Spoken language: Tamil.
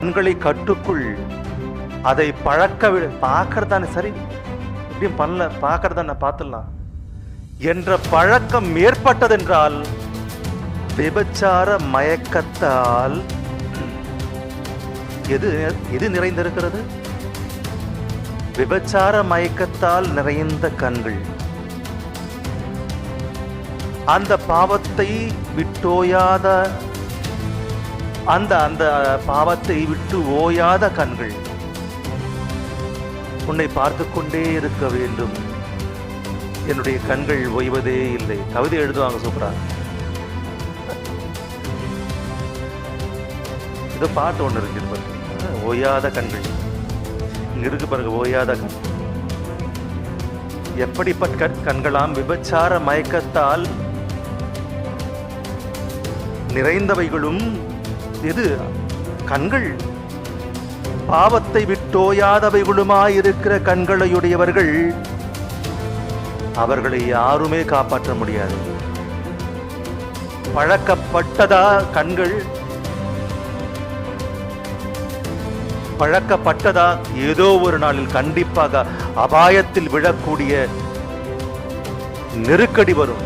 கண்களை கட்டுக்குள் அதை பழக்க பார்க்கறதானே சரி, இப்படியும் பண்ணல, பார்க்கறதானே பார்த்துடலாம் என்ற பழக்கம் ஏற்பட்டதென்றால் விபச்சார மயக்கத்தால் எது எது நிறைந்திருக்கிறது? விபச்சார மயக்கத்தால் நிறைந்த கண்கள். அந்த பாவத்தை விட்டோயாத அந்த அந்த பாவத்தை விட்டு ஓயாத கண்கள். உன்னை பார்த்து கொண்டே இருக்க வேண்டும், என்னுடைய கண்கள் ஓய்வதே இல்லை. கவிதை எழுதுவாங்க சூப்பரா. இது பாட்டு ஒண்ணு இருக்கு, ஓயாத கண்கள். இங்க இருக்கு பாருங்க, ஓயாத கண். எப்படிப்பட்ட கண்களாம்? விபச்சார மயக்கத்தால் நிறைந்தவைகளும் எது? கண்கள். பாவத்தை விட்டோயாதவைகளுமாயிருக்கிற கண்களையுடையவர்கள், அவர்களை யாருமே காப்பாற்ற முடியாது. பழக்கப்பட்டதா கண்கள்? பழக்கப்பட்டதா? ஏதோ ஒரு நாளில் கண்டிப்பாக அபாயத்தில் விழக்கூடிய நெருக்கடி வரும்.